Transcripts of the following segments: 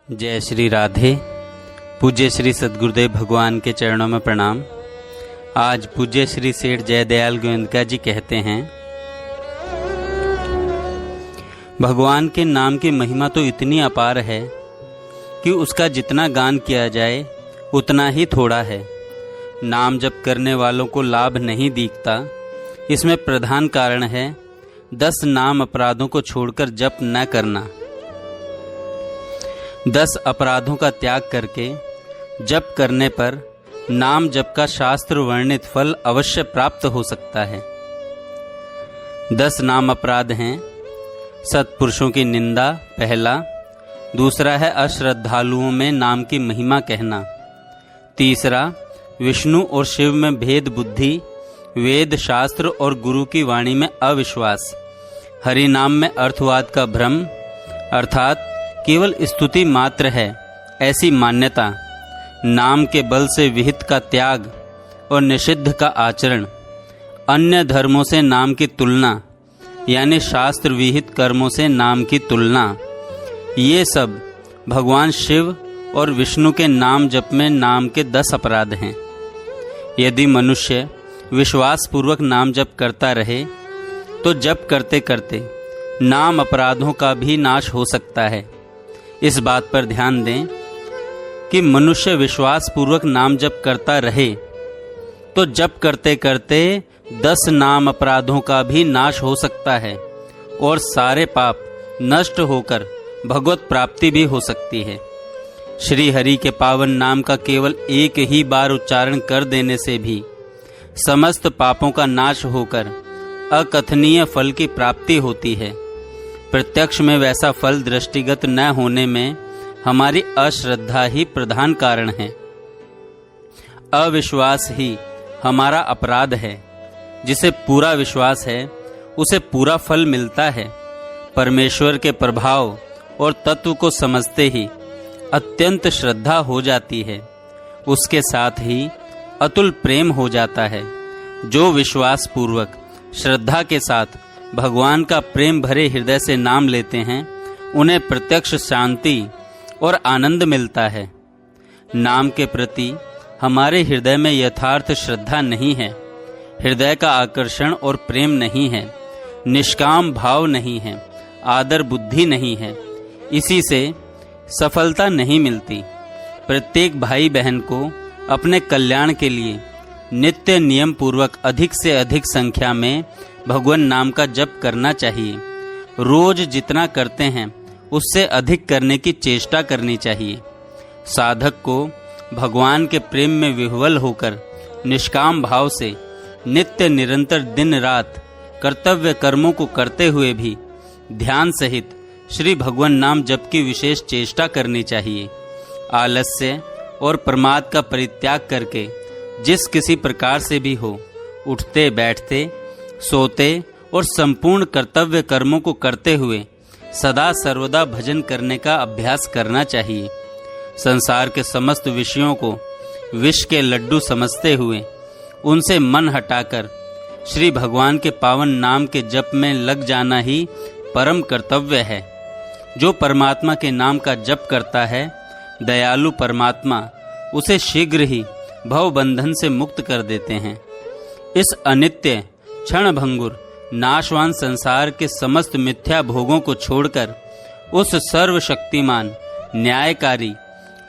जय श्री राधे। पूज्य श्री सद्गुरुदेव भगवान के चरणों में प्रणाम। आज पूज्य श्री सेठ जयदयाल गोविंदका जी कहते हैं, भगवान के नाम की महिमा तो इतनी अपार है कि उसका जितना गान किया जाए उतना ही थोड़ा है। नाम जप करने वालों को लाभ नहीं दिखता। इसमें प्रधान कारण है 10 नाम अपराधों को छोड़कर जप न करना। 10 अपराधों का त्याग करके जप करने पर नाम जप का शास्त्र वर्णित फल अवश्य प्राप्त हो सकता है। 10 नाम अपराध हैं। सत्पुरुषों की निंदा पहला, दूसरा है अश्रद्धालुओं में नाम की महिमा कहना, तीसरा विष्णु और शिव में भेद बुद्धि, वेद शास्त्र और गुरु की वाणी में अविश्वास, हरि नाम में अर्थवाद का भ्रम अर्थात केवल स्तुति मात्र है ऐसी मान्यता, नाम के बल से विहित का त्याग और निषिद्ध का आचरण, अन्य धर्मों से नाम की तुलना यानी शास्त्र विहित कर्मों से नाम की तुलना, ये सब भगवान शिव और विष्णु के नाम जप में नाम के 10 अपराध हैं। यदि मनुष्य विश्वास पूर्वक नाम जप करता रहे तो जप करते करते नाम अपराधों का भी नाश हो सकता है। इस बात पर ध्यान दें कि मनुष्य विश्वास पूर्वक नाम जप करता रहे तो जप करते करते 10 नाम अपराधों का भी नाश हो सकता है और सारे पाप नष्ट होकर भगवत प्राप्ति भी हो सकती है। श्री हरि के पावन नाम का केवल एक ही बार उच्चारण कर देने से भी समस्त पापों का नाश होकर अकथनीय फल की प्राप्ति होती है। प्रत्यक्ष में वैसा फल दृष्टिगत न होने में हमारी अश्रद्धा ही प्रधान कारण है। अविश्वास ही हमारा अपराध है। जिसे पूरा विश्वास है उसे पूरा फल मिलता है। परमेश्वर के प्रभाव और तत्व को समझते ही अत्यंत श्रद्धा हो जाती है। उसके साथ ही अतुल प्रेम हो जाता है। जो विश्वास पूर्वक श्रद्धा के साथ भगवान का प्रेम भरे हृदय से नाम लेते हैं उन्हें प्रत्यक्ष शांति और आनंद मिलता है। नाम के प्रति हमारे हृदय में यथार्थ श्रद्धा नहीं है, हृदय का आकर्षण और प्रेम नहीं है, निष्काम भाव नहीं है, आदर बुद्धि नहीं है, इसी से सफलता नहीं मिलती। प्रत्येक भाई बहन को अपने कल्याण के लिए नित्य नियम पूर्वक अधिक से अधिक संख्या में भगवान नाम का जप करना चाहिए। रोज जितना करते हैं उससे अधिक करने की चेष्टा करनी चाहिए। साधक को भगवान के प्रेम में विह्वल होकर निष्काम भाव से नित्य निरंतर दिन रात कर्तव्य कर्मों को करते हुए भी ध्यान सहित श्री भगवान नाम जप की विशेष चेष्टा करनी चाहिए। आलस्य और प्रमाद का परित्याग करके जिस किसी प्रकार से भी हो उठते बैठते सोते और संपूर्ण कर्तव्य कर्मों को करते हुए सदा सर्वदा भजन करने का अभ्यास करना चाहिए। संसार के समस्त विषयों को विष के लड्डू समझते हुए उनसे मन हटाकर श्री भगवान के पावन नाम के जप में लग जाना ही परम कर्तव्य है। जो परमात्मा के नाम का जप करता है दयालु परमात्मा उसे शीघ्र ही भव बंधन से मुक्त कर देते हैं। इस अनित्य क्षण भंगुर नाशवान संसार के समस्त मिथ्या भोगों को छोड़कर उस सर्वशक्तिमान न्यायकारी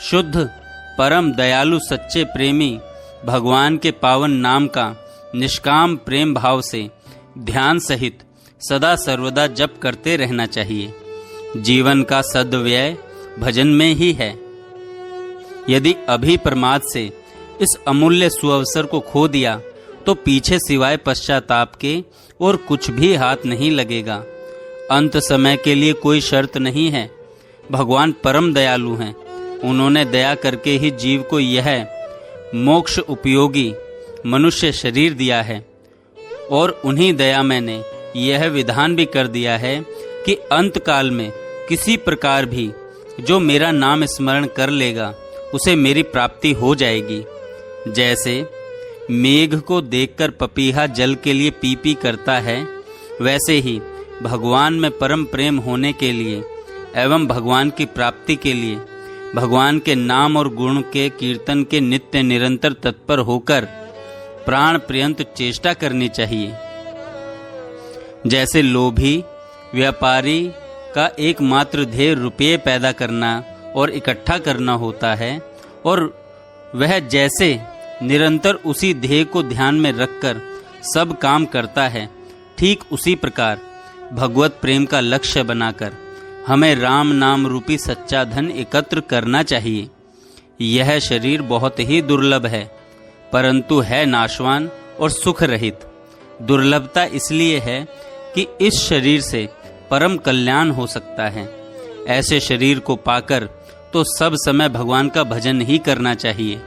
शुद्ध परम दयालु सच्चे प्रेमी भगवान के पावन नाम का निष्काम प्रेम भाव से ध्यान सहित सदा सर्वदा जप करते रहना चाहिए। जीवन का सद्व्यय भजन में ही है। यदि अभी प्रमाद से इस अमूल्य सुअवसर को खो दिया तो पीछे सिवाय पश्चाताप के और कुछ भी हाथ नहीं लगेगा। अंत समय के लिए कोई शर्त नहीं है। भगवान परम दयालु हैं। उन्होंने दया करके ही जीव को यह मोक्ष उपयोगी मनुष्य शरीर दिया है और उन्हीं दया मैंने यह विधान भी कर दिया है कि अंत काल में किसी प्रकार भी जो मेरा नाम स्मरण कर लेगा उसे मेरी प्राप्ति हो जाएगी। जैसे मेघ को देखकर पपीहा जल के लिए पी पी करता है, वैसे ही भगवान में परम प्रेम होने के लिए एवं भगवान की प्राप्ति के लिए भगवान के नाम और गुण के कीर्तन के नित्य निरंतर तत्पर होकर प्राण पर्यंत चेष्टा करनी चाहिए। जैसे लोभी व्यापारी का एकमात्र ध्येय रुपये पैदा करना और इकट्ठा करना होता है और वह जैसे निरंतर उसी ध्येय को ध्यान में रखकर सब काम करता है, ठीक उसी प्रकार भगवत प्रेम का लक्ष्य बनाकर हमें राम नाम रूपी सच्चा धन एकत्र करना चाहिए। यह शरीर बहुत ही दुर्लभ है, परंतु है नाशवान और सुख रहित। दुर्लभता इसलिए है कि इस शरीर से परम कल्याण हो सकता है। ऐसे शरीर को पाकर तो सब समय भगवान का भजन ही करना चाहिए।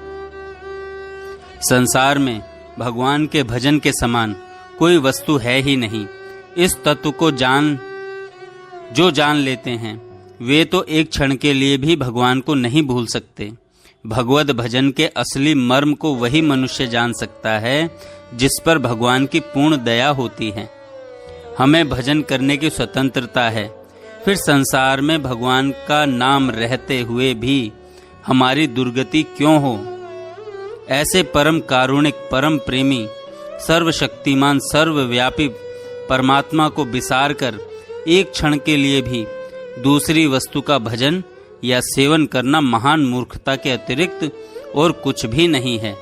संसार में भगवान के भजन के समान कोई वस्तु है ही नहीं। इस तत्व को जो जान लेते हैं वे तो एक क्षण के लिए भी भगवान को नहीं भूल सकते। भगवत भजन के असली मर्म को वही मनुष्य जान सकता है जिस पर भगवान की पूर्ण दया होती है। हमें भजन करने की स्वतंत्रता है, फिर संसार में भगवान का नाम रहते हुए भी हमारी दुर्गति क्यों हो। ऐसे परम कारुणिक, परम प्रेमी, सर्वशक्तिमान, सर्वव्यापी परमात्मा को विसार कर एक क्षण के लिए भी दूसरी वस्तु का भजन या सेवन करना महान मूर्खता के अतिरिक्त और कुछ भी नहीं है।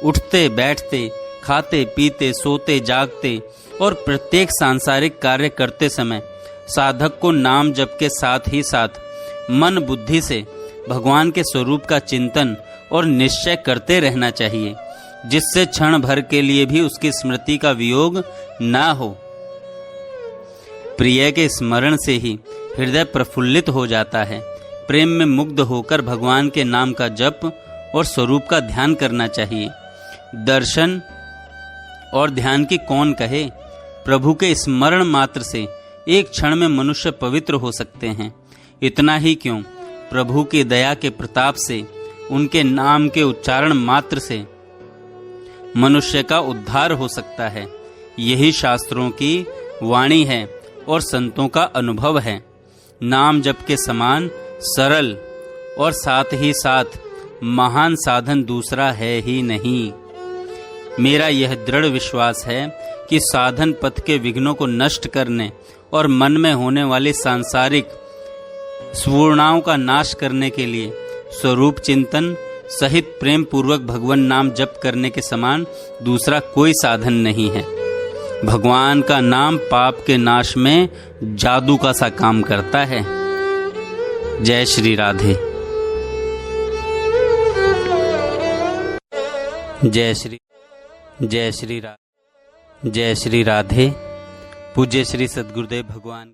उठते बैठते, खाते पीते, सोते जागते और प्रत्येक सांसारिक कार्य करते समय साधक को नाम जप के साथ ही साथ मन बुद्धि से भगवान के स्वरूप का चिंतन और निश्चय करते रहना चाहिए, जिससे क्षण भर के लिए भी उसकी स्मृति का वियोग ना हो। प्रिय के स्मरण से ही हृदय प्रफुल्लित हो जाता है। प्रेम में मुग्ध होकर भगवान के नाम का जप और स्वरूप का ध्यान करना चाहिए। दर्शन और ध्यान की कौन कहे, प्रभु के स्मरण मात्र से एक क्षण में मनुष्य पवित्र हो सकते हैं। इतना ही क्यों, प्रभु की दया के प्रताप से, उनके नाम के उच्चारण मात्र से मनुष्य का उद्धार हो सकता है। यही शास्त्रों की वाणी है और संतों का अनुभव है। नाम जप के समान सरल और साथ ही साथ महान साधन दूसरा है ही नहीं। मेरा यह दृढ़ विश्वास है कि साधन पथ के विघ्नों को नष्ट करने और मन में होने वाली सांसारिक स्फूर्णाओं का नाश करने के लिए स्वरूप चिंतन सहित प्रेम पूर्वक भगवान नाम जप करने के समान दूसरा कोई साधन नहीं है। भगवान का नाम पाप के नाश में जादू का सा काम करता है। जय श्री राधे। जय श्री राधे। पूज्य श्री सद्गुरुदेव भगवान।